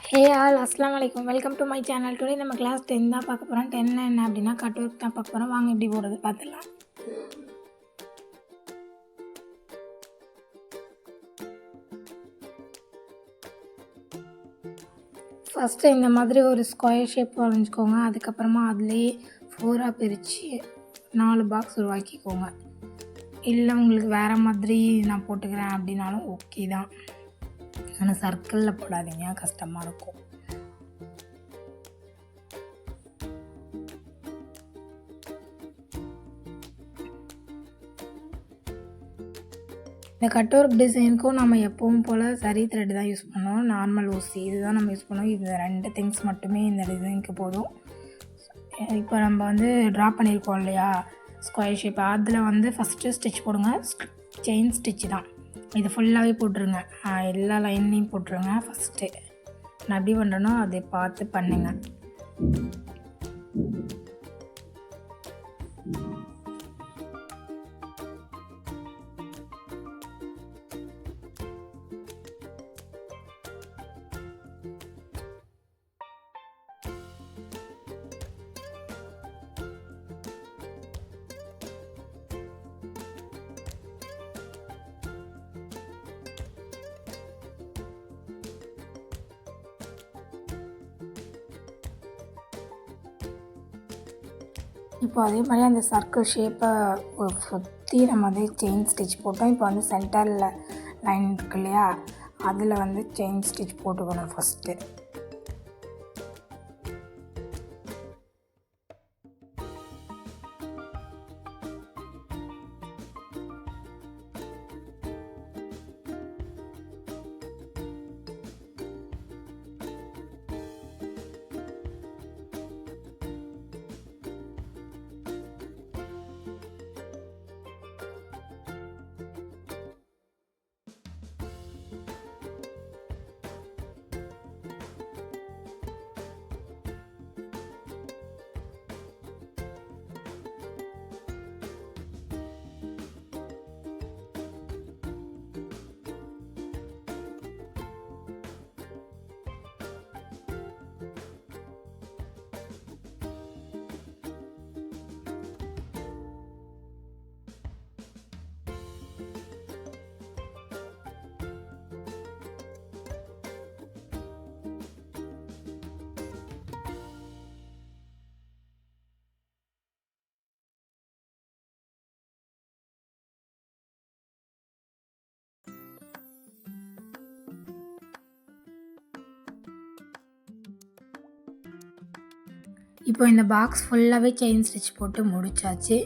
Hey all அஸ்ஸலாமு அலைக்கும். Welcome to my channel. Today நம்ம கிளாஸ் 10 தான் பார்க்க போகிறோம். 10 என்ன அப்படின்னா கட் ஒர்க் தான் பார்க்க போகிறோம். வாங்க எப்படி போடுறது பார்த்துடலாம். ஃபஸ்ட்டு இந்த மாதிரி ஒரு ஸ்கொயர் ஷேப் வரைஞ்சிக்கோங்க. அதுக்கப்புறமா அதுலேயே 4ஆக பிரித்து 4 பாக்ஸ் உருவாக்கிக்கோங்க. இல்லை உங்களுக்கு வேறு மாதிரி நான் போட்டுக்கிறேன் அப்படின்னாலும் ஓகே தான். ஆனால் சர்க்கிளில் போடாதீங்க, கஷ்டமாக இருக்கும். இந்த கட் ஒர்க் டிசைனுக்கும் நம்ம எப்பவும் போல் சரி த்ரெட் தான் யூஸ் பண்ணுவோம். நார்மல் ஊசி இதுதான் நம்ம யூஸ் பண்ணுவோம். இது 2 திங்ஸ் மட்டுமே இந்த டிசைனுக்கு போதும். இப்போ நம்ம வந்து ட்ரா பண்ணியிருக்கோம் இல்லையா ஸ்கொயர் ஷேப், அதில் ஃபஸ்ட்டு ஸ்டிச் போடுங்க. செயின் ஸ்டிச் தான் இது, ஃபுல்லாகவே போட்டுருங்க. எல்லா லைன்லேயும் போட்டுருங்க. ஃபஸ்ட்டு நான் எப்படி பண்ணுறேனோ அதை பார்த்து பண்ணுங்க. இப்போ அதே மாதிரி அந்த சர்க்கிள் ஷேப்பை சுற்றி நம்ம செயின் ஸ்டிச் போட்டோம். இப்போ சென்டரில் லைன் இருக்கு இல்லையா, அதில் செயின் ஸ்டிச் போட்டுக்கணும் ஃபஸ்ட்டு. இப்போ இந்த பாக்ஸ் ஃபுல்லாகவே செயின் ஸ்டிச் போட்டு முடிச்சாச்சு.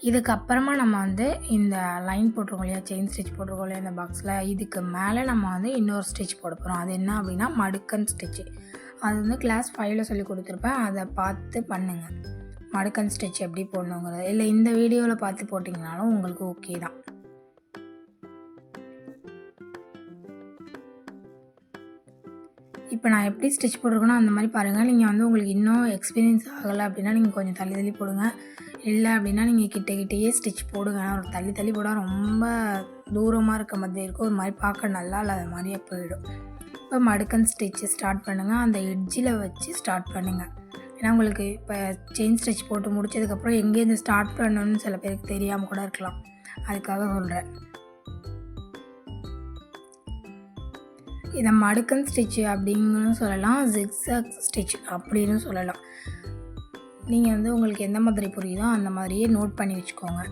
இதுக்கப்புறமா நம்ம இந்த லைன் போட்டிருக்கோம் இல்லையா, செயின் ஸ்டிச் போட்டிருக்கோம் இல்லையா இந்த பாக்ஸில், இதுக்கு மேலே நம்ம இன்னொரு ஸ்டிச் போட போகிறோம். அது என்ன அப்படின்னா மடுக்கன் ஸ்டிச்சு. அது கிளாஸ் 5ல் சொல்லி கொடுத்துருப்பேன், அதை பார்த்து பண்ணுங்கள். மடுக்கன் ஸ்டிச் எப்படி போடணுங்கிறது, இல்லை இந்த வீடியோவில் பார்த்து போட்டிங்கனாலும் உங்களுக்கு ஓகே தான். இப்போ நான் எப்படி ஸ்டிச் போட்டிருக்கேனோ அந்த மாதிரி பாருங்கள். நீங்கள் உங்களுக்கு இன்னும் எக்ஸ்பீரியன்ஸ் ஆகலை அப்படின்னா நீங்கள் கொஞ்சம் தள்ளி போடுங்க. இல்லை அப்படின்னா நீங்கள் கிட்டேயே ஸ்டிச் போடுங்க. ஒரு தள்ளி போடால் ரொம்ப தூரமாக இருக்க மாதிரி இருக்கும், ஒரு மாதிரி பார்க்க நல்லா இல்லாத மாதிரியே போயிடும். இப்போ மடுக்கன் ஸ்டிச்சு ஸ்டார்ட் பண்ணுங்கள். அந்த எட்ஜில் வச்சு ஸ்டார்ட் பண்ணுங்கள். ஏன்னா உங்களுக்கு இப்போ செயின் ஸ்டிச் போட்டு முடிச்சதுக்கப்புறம் எங்கேருந்து ஸ்டார்ட் பண்ணணும்னு சில பேருக்கு தெரியாமல் கூட இருக்கலாம், அதுக்காக சொல்கிறேன். இதை மடுக்கன் ஸ்டிச் அப்படின்னு சொல்லலாம், ஜிக்ஸாக் ஸ்டிச் அப்படின்னு சொல்லலாம். நீங்கள் உங்களுக்கு எந்த மாதிரி புரியுதோ அந்த மாதிரியே நோட் பண்ணி வச்சுக்கோங்க.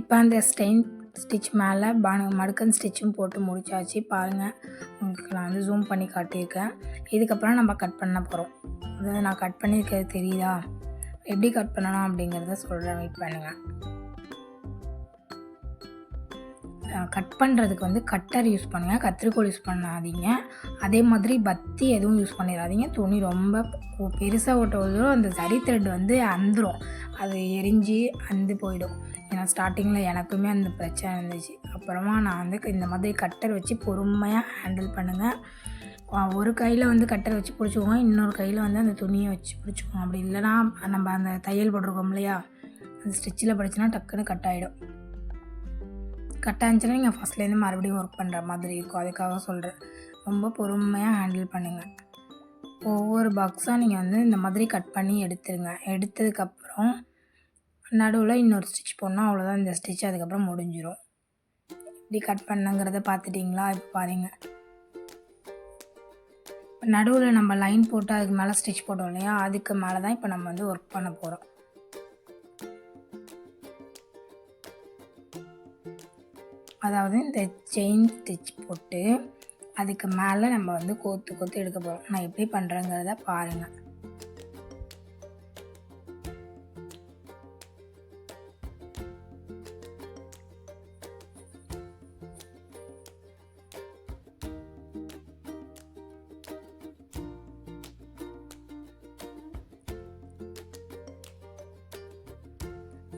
இப்போ அந்த ஸ்டிச் மேலே மடுக்கன் ஸ்டிச்சும் போட்டு முடிச்சாச்சு. பாருங்கள், உங்களுக்கு நான் ஜூம் பண்ணி காட்டியிருக்கேன். இதுக்கப்புறம் நம்ம கட் பண்ண போகிறோம். அதாவது நான் கட் பண்ணியிருக்கிறது தெரியுதா, எப்படி கட் பண்ணலாம் அப்படிங்கிறத சொல்கிறேன், வெயிட் பண்ணுங்கள். கட் பண்ணுறதுக்கு கட்டர் யூஸ் பண்ணுங்கள், கத்திரிக்கோல் யூஸ் பண்ணாதீங்க. அதே மாதிரி பத்தி எதுவும் யூஸ் பண்ணிடாதீங்க. துணி ரொம்ப பெருசாக ஓட்டுவதும் அந்த சரி த்ரெட் அந்துடும், அது எரிஞ்சு அந்து போயிடும். ஏன்னா ஸ்டார்டிங்கில் எனக்குமே அந்த பிரச்சனை இருந்துச்சு. அப்புறமா நான் வந்து இந்த மாதிரி கட்டர் வச்சு பொறுமையாக ஹேண்டில் பண்ணுங்கள். ஒரு கையில் வந்து கட்டர் வச்சு பிடிச்சிக்கோங்க, இன்னொரு கையில் வந்து அந்த துணியை வச்சு பிடிச்சிக்கோங்க. அப்படி இல்லைனா நம்ம அந்த தையல் போட்டிருக்கோம் இல்லையா, அந்த ஸ்டிச்சில் படிச்சுன்னா டக்குன்னு கட் ஆகிடும். கட் ஆச்சுன்னா நீங்கள் ஃபஸ்ட்லேருந்து மறுபடியும் ஒர்க் பண்ணுற மாதிரி இருக்கும். அதுக்காக சொல்கிறேன், ரொம்ப பொறுமையாக ஹேண்டில் பண்ணுங்கள். ஒவ்வொரு பாக்ஸாக நீங்கள் வந்து இந்த மாதிரி கட் பண்ணி எடுத்துருங்க. எடுத்ததுக்கப்புறம் நடுவில் இன்னொரு ஸ்டிச் போடணும், அவ்வளோதான். இந்த ஸ்டிச் அதுக்கப்புறம் முடிஞ்சிடும். இப்படி கட் பண்ணுங்கிறத பார்த்துட்டிங்களா? இப்போ பாருங்கள், நடுவில் நம்ம லைன் போட்டு அதுக்கு மேலே ஸ்டிச் போட்டோம் இல்லையா, அதுக்கு மேலே தான் இப்போ நம்ம வந்து ஒர்க் பண்ண போகிறோம். அதாவது இந்த செயின் ஸ்டிச் போட்டு அதுக்கு மேலே நம்ம வந்து கோத்து எடுக்க போகிறோம். நான் எப்படி பண்ணுறேங்கிறத பாருங்கள்.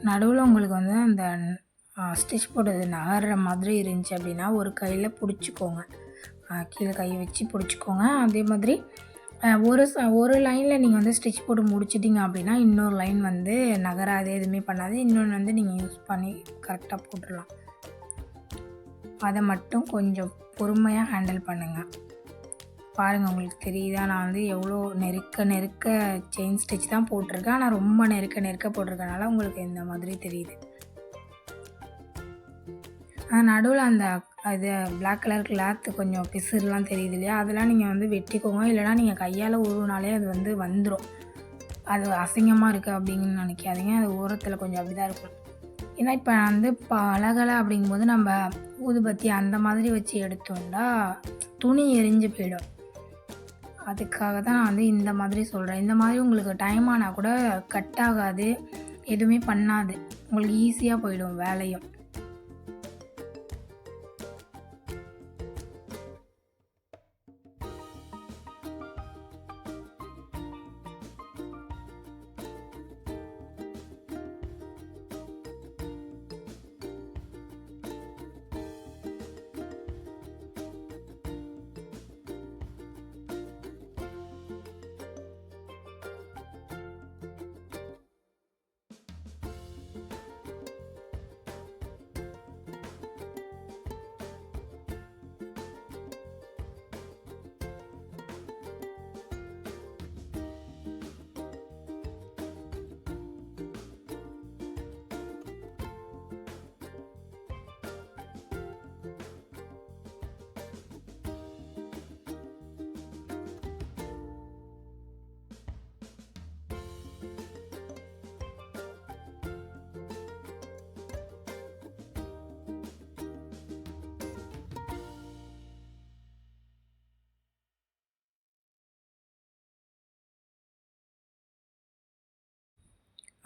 நடுவில் உங்களுக்கு வந்து அந்த ஸ்டிச் போட்டது நகர்ற மாதிரி இருந்துச்சு அப்படின்னா ஒரு கையில் பிடிச்சிக்கோங்க, கீழே கை வச்சு பிடிச்சிக்கோங்க. அதே மாதிரி ஒரு லைனில் நீங்கள் வந்து ஸ்டிச் போட்டு முடிச்சிட்டிங்க அப்படின்னா இன்னொரு லைன் வந்து நகராது, எதுவுமே பண்ணாது. இன்னொன்று வந்து நீங்கள் யூஸ் பண்ணி கரெக்டாக போட்டுடலாம். அதை மட்டும் கொஞ்சம் பொறுமையாக ஹேண்டில் பண்ணுங்கள். பாருங்கள், உங்களுக்கு தெரியுதா? நான் வந்து எவ்வளோ நெருக்க செயின் ஸ்டிச் தான் போட்டிருக்கேன். ஆனால் ரொம்ப நெருக்க போட்டிருக்கனால உங்களுக்கு இந்த மாதிரி தெரியுது. நடுவில் அந்த அது பிளாக் கலர் கிளாத்து கொஞ்சம் பிசுறுலாம் தெரியுது இல்லையா, அதெல்லாம் நீங்கள் வந்து வெட்டிக்கோங்க. இல்லைனா நீங்கள் கையால் உருவினாலே அது வந்து வந்துடும். அது அசிங்கமாக இருக்குது அப்படின்னு நினைக்காதீங்க. அது ஓரத்தில் கொஞ்சம் அப்படி தான் இருக்கும். ஏன்னா இப்போ வந்து பழகலை அப்படிங்கும்போது நம்ம ஊதுபத்தி அந்த மாதிரி வச்சு எடுத்தோம்னா துணி எரிஞ்சு போயிடும். அதுக்காக தான் நான் வந்து இந்த மாதிரி சொல்கிறேன். இந்த மாதிரி உங்களுக்கு டைம் ஆனால் கூட கட் ஆகாது, எதுவுமே பண்ணாது, உங்களுக்கு ஈஸியாக போயிடும் வேலையும்.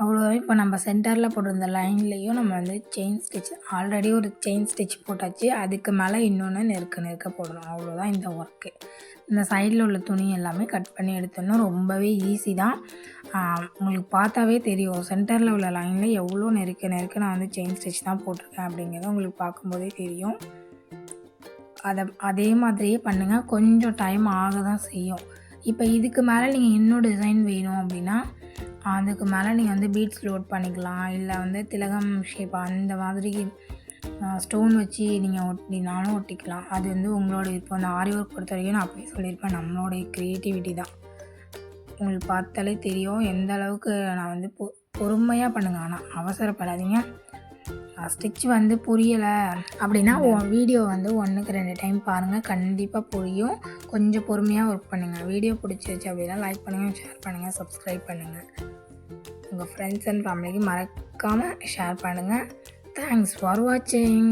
அவ்வளோதான். இப்போ நம்ம சென்டரில் போட்டிருந்த லைன்லேயும் நம்ம வந்து செயின் ஸ்டிச் ஆல்ரெடி ஒரு செயின் ஸ்டிச் போட்டாச்சு, அதுக்கு மேலே இன்னொன்று நெருக்க போடணும். அவ்வளோதான் இந்த ஒர்க்கு. இந்த சைடில் உள்ள துணி எல்லாமே கட் பண்ணி எடுத்துடணும். ரொம்பவே ஈஸி தான். உங்களுக்கு பார்த்தாவே தெரியும் சென்டரில் உள்ள லைனில் எவ்வளோ நெருக்க நான் வந்து செயின் ஸ்டிச் தான் போட்டிருக்கேன் அப்படிங்கிறது உங்களுக்கு பார்க்கும்போதே தெரியும். அதே மாதிரியே பண்ணுங்கள். கொஞ்சம் டைம் ஆக தான் செய்யும். இப்போ இதுக்கு மேலே நீங்கள் இன்னும் டிசைன் வேணும் அப்படின்னா அதுக்கு மேலே நீங்கள் வந்து பீட்ஸ் லோட் பண்ணிக்கலாம். இல்லை வந்து திலகம் ஷேப் அந்த மாதிரி ஸ்டோன் வச்சு நீங்கள் ஒட்டினாலும் ஒட்டிக்கலாம். அது வந்து உங்களோட விருப்பம். அந்த ஆரி ஒர்க் பொறுத்த வரைக்கும் நான் அப்படியே சொல்லியிருப்பேன், நம்மளோடைய க்ரியேட்டிவிட்டி தான். உங்களுக்கு பார்த்தாலே தெரியும் எந்த அளவுக்கு நான் வந்து பொறுமையாக பண்ணுங்கள். ஆனால் அவசரப்படாதீங்க. ஸ்டிச் வந்து புரியலை அப்படின்னா வீடியோ வந்து 1க்கு 2 டைம் பாருங்கள், கண்டிப்பாக புரியும். கொஞ்சம் பொறுமையாக ஒர்க் பண்ணுங்கள். வீடியோ பிடிச்சிருச்சு அப்படின்னா லைக் பண்ணுங்கள், ஷேர் பண்ணுங்கள், சப்ஸ்கிரைப் பண்ணுங்கள். உங்கள் ஃப்ரெண்ட்ஸ் அண்ட் ஃபேமிலிக்கு மறக்காமல் ஷேர் பண்ணுங்கள். தேங்க்ஸ் ஃபார் வாட்சிங்.